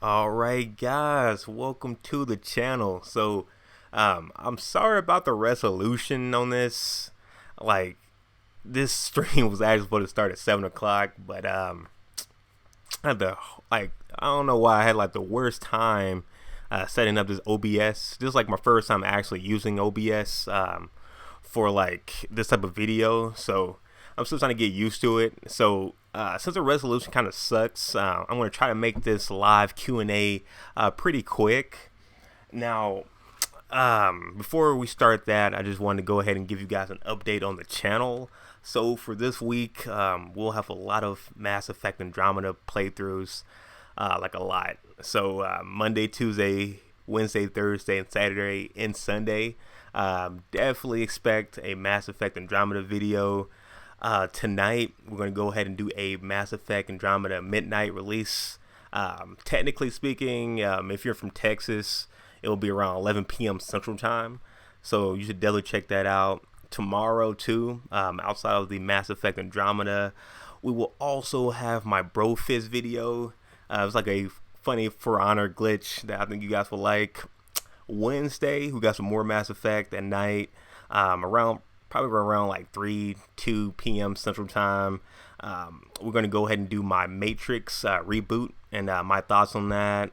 All right, guys, welcome to the channel. I'm sorry about the resolution on this. Like, this stream was actually supposed to start at 7 o'clock, but I had to I don't know why I had like the worst time setting up this OBS. This is like my first time actually using OBS for like this type of video, so I'm still trying to get used to it. Since the resolution kind of sucks, I'm going to try to make this live Q&A pretty quick. Now, before we start that, I just wanted to go ahead and give you guys an update on the channel. So for this week, we'll have a lot of Mass Effect Andromeda playthroughs, like a lot. Monday, Tuesday, Wednesday, Thursday, and Saturday, and Sunday. Definitely expect a Mass Effect Andromeda video. Tonight, we're going to go ahead and do a Mass Effect Andromeda midnight release. Technically speaking, if you're from Texas, it will be around 11 p.m. Central Time. So you should definitely check that out. Tomorrow, too, outside of the Mass Effect Andromeda, we will also have my Brofist video. It's like a funny For Honor glitch that I think you guys will like. Wednesday, we got some more Mass Effect at night, probably around like 2 p.m. Central Time. We're going to go ahead and do my Matrix reboot and my thoughts on that.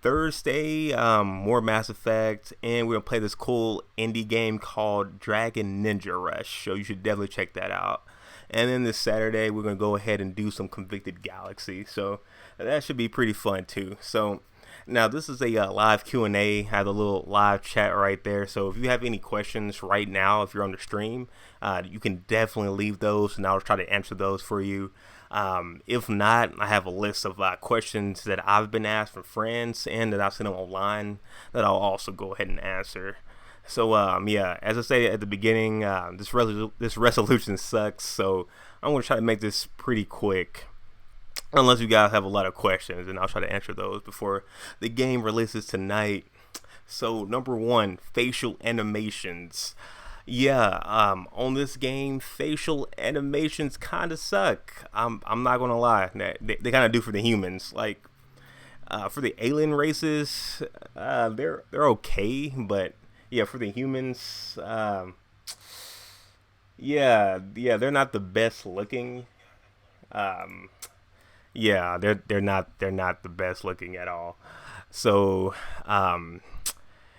Thursday, more Mass Effect, and we're going to play this cool indie game called Dragon Ninja Rush, so you should definitely check that out. And then this Saturday, we're going to go ahead and do some Convicted Galaxy, so that should be pretty fun too. So now this is a live Q&A. I have a little live chat right there, so if you have any questions right now, if you're on the stream, you can definitely leave those and I'll try to answer those for you. If not, I have a list of questions that I've been asked from friends and that I've seen them online that I'll also go ahead and answer. So yeah, as I say at the beginning, this resolution sucks, so I'm going to try to make this pretty quick. Unless you guys have a lot of questions, and I'll try to answer those before the game releases tonight. So number one, facial animations. Yeah, on this game, facial animations kind of suck. I'm not gonna lie. They kind of do for the humans. Like, for the alien races, they're okay, but yeah, for the humans, yeah, they're not the best looking. Um, yeah, they're not the best looking at all. So,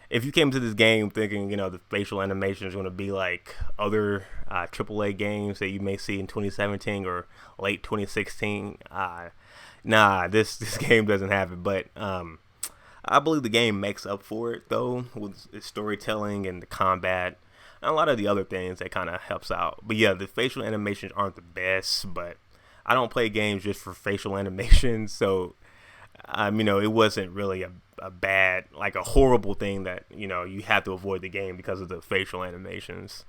if you came to this game thinking, the facial animation is going to be like other AAA games that you may see in 2017 or late 2016, nah, this game doesn't have it. But I believe the game makes up for it though with its storytelling and the combat and a lot of the other things that kind of helps out. But yeah, the facial animations aren't the best, but I don't play games just for facial animations, so it wasn't really a bad, like a horrible thing that you have to avoid the game because of the facial animations.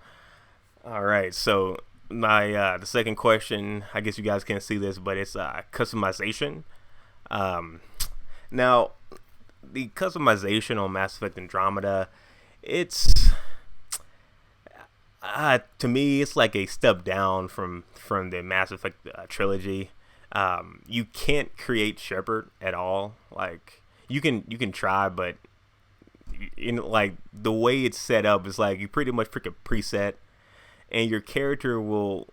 All right, so my the second question, I guess you guys can't see this, but it's customization. Now, the customization on Mass Effect Andromeda, it's to me, it's like a step down from the Mass Effect trilogy. You can't create Shepard at all. Like you can try, but like the way it's set up is like you pretty much pick a preset, and your character will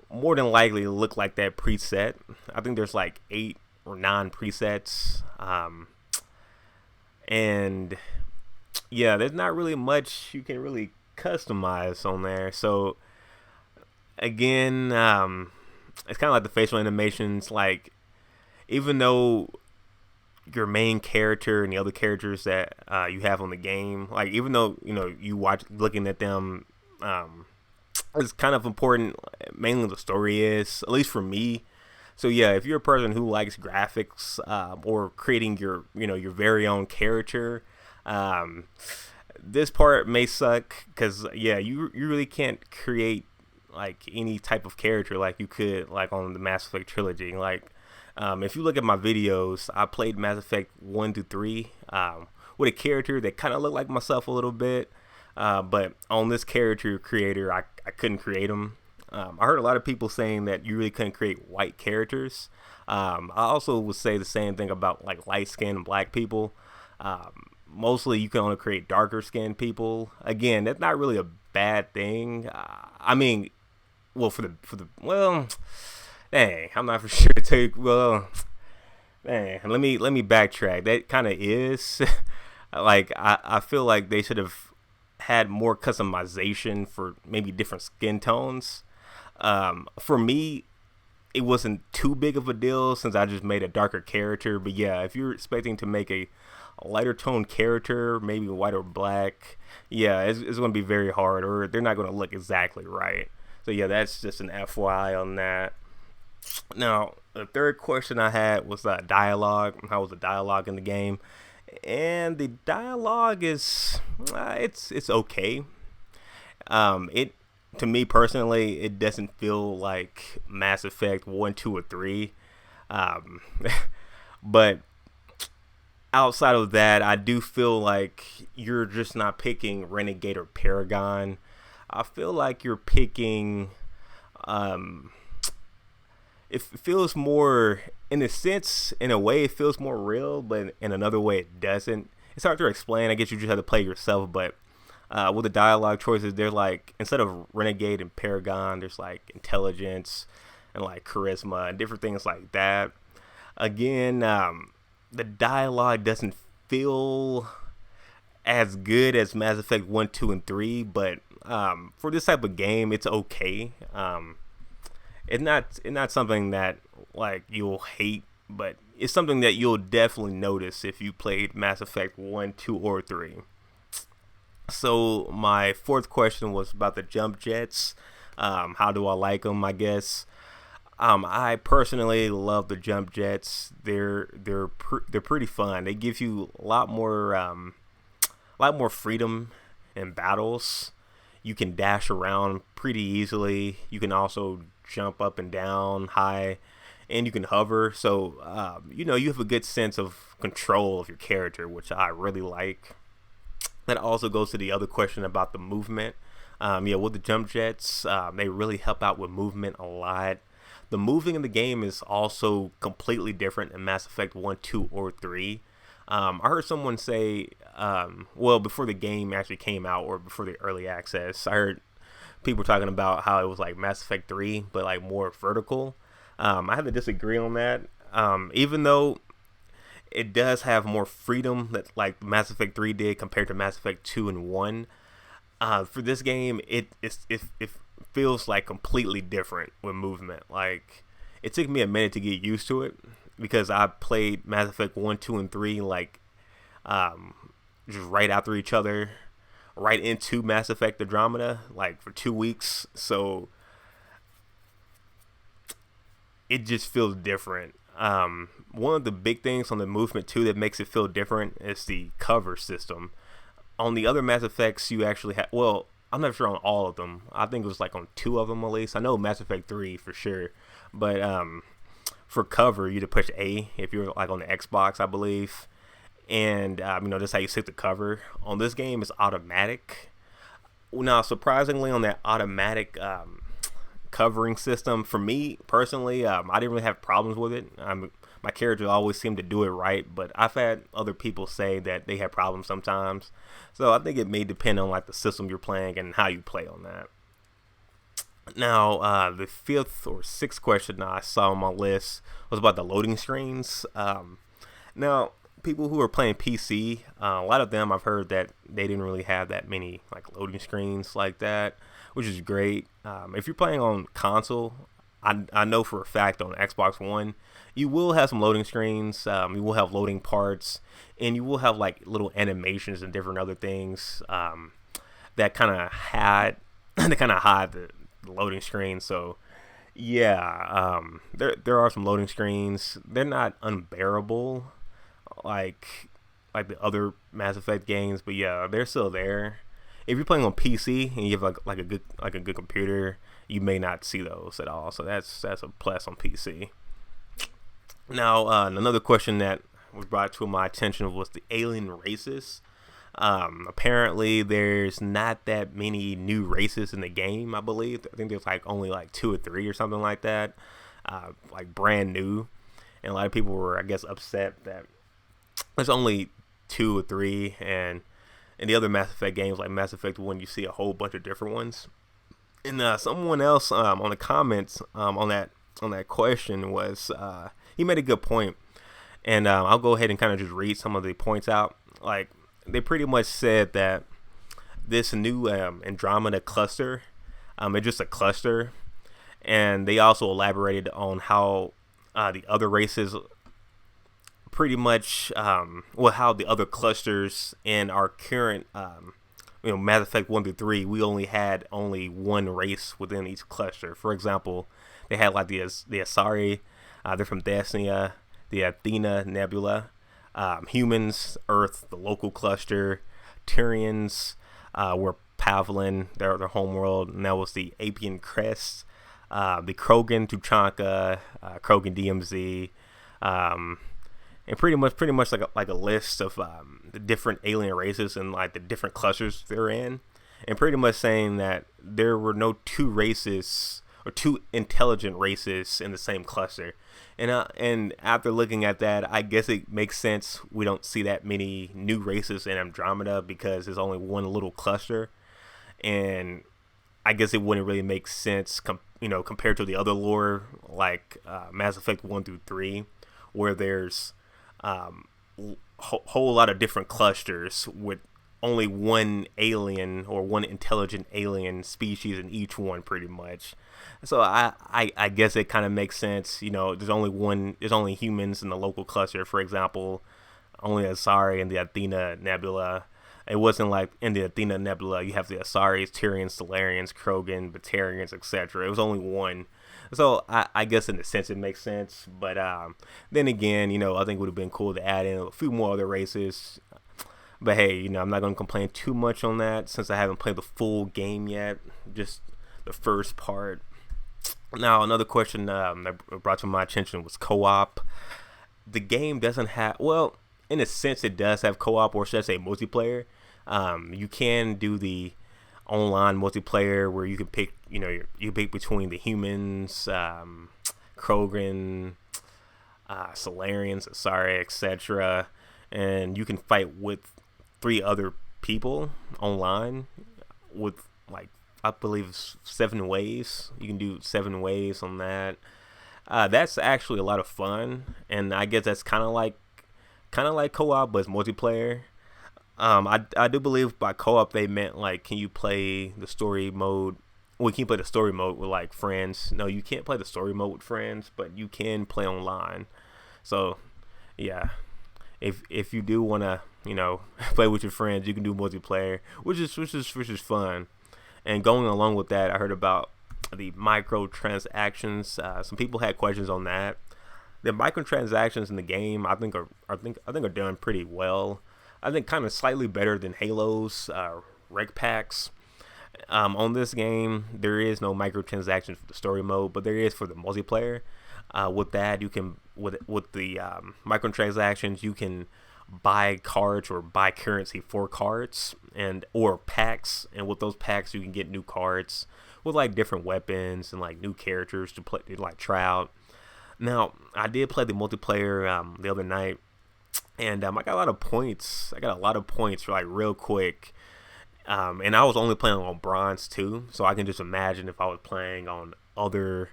more than likely look like that preset. I think there's like 8 or 9 presets, and yeah, there's not really much you can really customize on there. So again, it's kind of like the facial animations. Like, even though your main character and the other characters that you have on the game, like even though you watch looking at them, it's kind of important. Mainly the story is, at least for me. So yeah, if you're a person who likes graphics or creating your very own character, this part may suck because yeah, you really can't create like any type of character like you could like on the Mass Effect trilogy. Like, if you look at my videos, I played Mass Effect 1 to 3 with a character that kind of looked like myself a little bit, but on this character creator, I couldn't create him. I heard a lot of people saying that you really couldn't create white characters. I also would say the same thing about like light skinned black people. Mostly you can only create darker skinned people. Again, that's not really a bad thing. I mean, well, well, dang, I'm not for sure to take. Well, dang, let me backtrack. That kind of is like I feel like they should have had more customization for maybe different skin tones. For me, it wasn't too big of a deal since I just made a darker character. But yeah, if you're expecting to make a lighter tone character, maybe white or black, yeah, it's going to be very hard, or they're not going to look exactly right. So yeah, that's just an FYI on that. Now, the third question I had was dialogue. How was the dialogue in the game? And the dialogue is it's okay. It to me personally, it doesn't feel like Mass Effect 1, 2, or 3. Um, but outside of that, I do feel like you're just not picking Renegade or Paragon. I feel like you're picking. Um, it feels more, in a sense, in a way, it feels more real, but in another way, it doesn't. It's hard to explain. I guess you just have to play yourself, but with the dialogue choices, they're like, instead of Renegade and Paragon, there's like intelligence and like charisma and different things like that. Again, the dialogue doesn't feel as good as Mass Effect 1, 2, and 3, but for this type of game, it's okay. It's not something that like you'll hate, but it's something that you'll definitely notice if you played Mass Effect 1, 2, or 3. So my fourth question was about the jump jets. How do I like them? I guess I personally love the jump jets. They're pretty fun. They give you a lot more freedom in battles. You can dash around pretty easily. You can also jump up and down high, and you can hover. So you have a good sense of control of your character, which I really like. That also goes to the other question about the movement. With the jump jets, they really help out with movement a lot. The moving in the game is also completely different in Mass Effect 1, 2, or 3. I heard someone say, before the game actually came out or before the early access, I heard people talking about how it was like Mass Effect 3, but like more vertical. I have to disagree on that. Even though it does have more freedom that like Mass Effect 3 did compared to Mass Effect 2 and 1. For this game, it feels like completely different with movement. Like, it took me a minute to get used to it because I played Mass Effect 1, 2, and 3 like just right after each other, right into Mass Effect Andromeda, like for 2 weeks. So it just feels different. One of the big things on the movement too that makes it feel different is the cover system. On the other Mass Effects, you actually have, well, I'm not sure on all of them. I think it was like on 2 of them at least. I know Mass Effect 3 for sure, but for cover, you had to push A if you're like on the Xbox, I believe, and that's how you set the cover. On this game, it's automatic. Now, surprisingly, on that automatic covering system, for me personally, I didn't really have problems with it. My character always seemed to do it right, but I've had other people say that they had problems sometimes. So I think it may depend on like the system you're playing and how you play on that. Now, the fifth or sixth question I saw on my list was about the loading screens. Now, people who are playing PC, a lot of them I've heard that they didn't really have that many like loading screens like that, which is great. If you're playing on console, I know for a fact on Xbox One, you will have some loading screens. You will have loading parts, and you will have like little animations and different other things that kind of hide the loading screen. So yeah, there are some loading screens. They're not unbearable like the other Mass Effect games, but yeah, they're still there. If you're playing on PC and you have like a good computer, you may not see those at all. So that's a plus on PC. Now, another question that was brought to my attention was the alien races. Apparently, there's not that many new races in the game. I believe. I think there's like only like 2 or 3 or something like that, like brand new. And a lot of people were, I guess, upset that there's only 2 or 3, and in the other Mass Effect games, like Mass Effect 1, you see a whole bunch of different ones. And someone else on the comments on that question was he made a good point, and I'll go ahead and kind of just read some of the points out. Like they pretty much said that this new Andromeda cluster, it's just a cluster, and they also elaborated on how the other races pretty much how the other clusters in our current Mass Effect 1 through 3, we only had one race within each cluster. For example, they had like the Asari, they're from Destiny, the Athena Nebula, humans, Earth, the local cluster, Tyrians were Pavlin, their homeworld, and that was the Apian Crest, the Krogan, Tuchanka, Krogan DMZ, and pretty much like a list of the different alien races and like the different clusters they're in, and pretty much saying that there were no 2 races or 2 intelligent races in the same cluster. And after looking at that, I guess it makes sense we don't see that many new races in Andromeda because there's only one little cluster, and I guess it wouldn't really make sense compared to the other lore like Mass Effect 1 through 3, where there's whole lot of different clusters with only one alien or one intelligent alien species in each one, pretty much. So I guess it kind of makes sense. There's only humans in the local cluster, for example, only Asari and the Athena Nebula. It wasn't like in the Athena Nebula you have the Asaris, Tyrians, Solarians, Krogan, Batarians, etc. It was only one. So I guess in a sense it makes sense, but then again, I think it would have been cool to add in a few more other races. But hey, I'm not going to complain too much on that since I haven't played the full game yet, just the first part. Now, another question that brought to my attention was co-op. The game doesn't have, well, in a sense it does have co-op, or should I say multiplayer. You can do the online multiplayer where you can pick, you pick between the humans, Krogan, Solarians, Asari, etc., and you can fight with 3 other people online with like I believe 7 waves. You can do 7 waves on that. That's actually a lot of fun, and I guess that's kind of like co-op, but it's multiplayer. I do believe by co-op they meant like, can you play the story mode? Well, can you play the story mode with like friends? No, you can't play the story mode with friends, but you can play online. So, yeah, if you do want to, play with your friends, you can do multiplayer, which is fun. And going along with that, I heard about the microtransactions. Some people had questions on that. The microtransactions in the game, I think are done pretty well. I think kind of slightly better than Halo's rec packs. On this game, there is no microtransactions for the story mode, but there is for the multiplayer. With that, you can with the microtransactions, you can buy cards or buy currency for cards or packs, and with those packs, you can get new cards with like different weapons and like new characters to play, to like try out. Now, I did play the multiplayer the other night, and I got a lot of points. For like real quick. And I was only playing on bronze too, so I can just imagine if I was playing on other,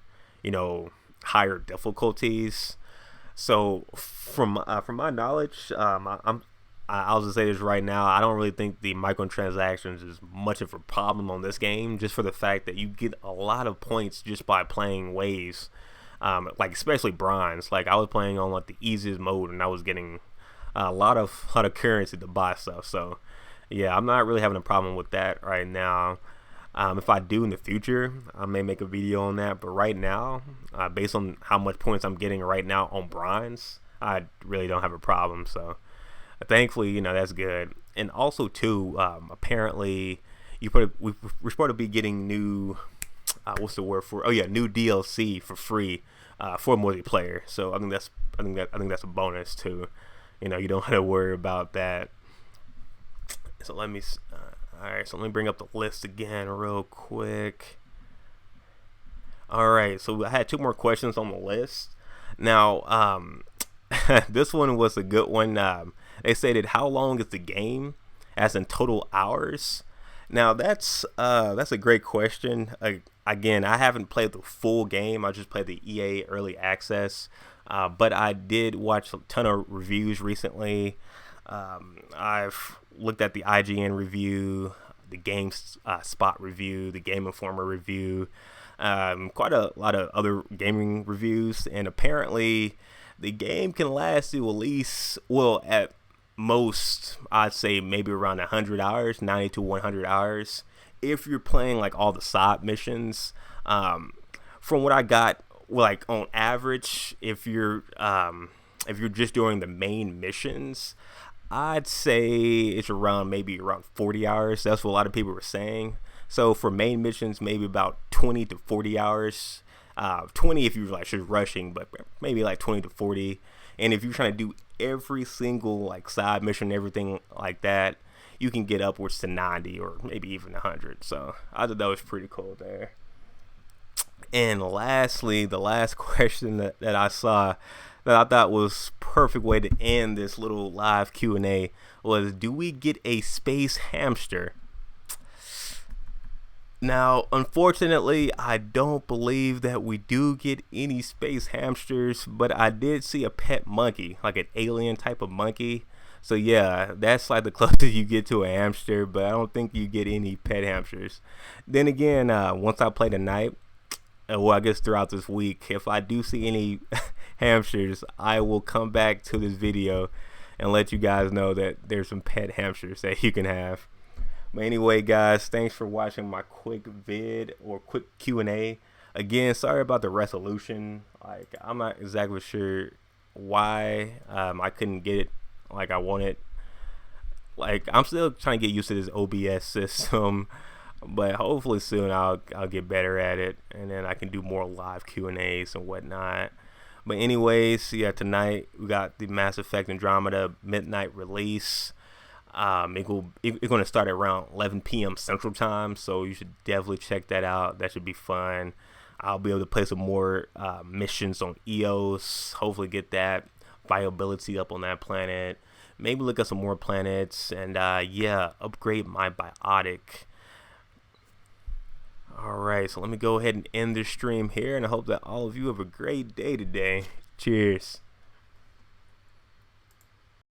higher difficulties. So from my knowledge, I'll just say this right now, I don't really think the microtransactions is much of a problem on this game, just for the fact that you get a lot of points just by playing waves. Like especially bronze. Like I was playing on like the easiest mode, and I was getting a lot of currency to buy stuff. So yeah, I'm not really having a problem with that right now. If I do in the future, I may make a video on that. But right now, based on how much points I'm getting right now on bronze, I really don't have a problem. So thankfully, that's good. And also too, apparently, we're supposed to be getting new. What's the word for? Oh yeah, new DLC for free for multiplayer. So I think that's a bonus too. You don't have to worry about that. So let me. All right, so let me bring up the list again real quick. All right, so I had two more questions on the list. Now, this one was a good one. They stated, "How long is the game?" As in total hours. Now that's a great question. Again, I haven't played the full game. I just played the EA early access. But I did watch a ton of reviews recently. I've looked at the IGN review, the GameSpot review, the Game Informer review, quite a lot of other gaming reviews, and apparently the game can last you at least, well, at most, I'd say maybe around 100 hours, 90 to 100 hours, if you're playing like all the side missions. From what I got, like on average, if you're just doing the main missions, I'd say it's around 40 hours. That's what a lot of people were saying. So for main missions, maybe about 20 to 40 hours. 20 if you're like just rushing, but maybe like 20 to 40. And if you're trying to do every single like side mission, everything like that, you can get upwards to 90 or maybe even 100. So I thought that was pretty cool there. And lastly, the last question that I saw that I thought was perfect way to end this little live Q&A was, do we get a space hamster? Now, unfortunately, I don't believe that we do get any space hamsters, but I did see a pet monkey, like an alien type of monkey. So yeah, that's like the closest you get to a hamster, but I don't think you get any pet hamsters. Then again, once I play tonight, well, I guess throughout this week, if I do see any hamsters, I will come back to this video and let you guys know that there's some pet hamsters that you can have. But anyway, guys, thanks for watching my quick vid or quick Q&A. Again, sorry about the resolution. Like, I'm not exactly sure why I couldn't get it like I wanted. Like, I'm still trying to get used to this OBS system, but hopefully soon I'll get better at it, and then I can do more live Q&As and whatnot. But anyways, yeah, tonight we got the Mass Effect Andromeda midnight release. It's going to start at around 11 p.m. Central Time, so you should definitely check that out. That should be fun. I'll be able to play some more missions on EOS. Hopefully get that viability up on that planet. Maybe look at some more planets, and yeah, upgrade my biotic. Alright, so let me go ahead and end this stream here, and I hope that all of you have a great day today. Cheers.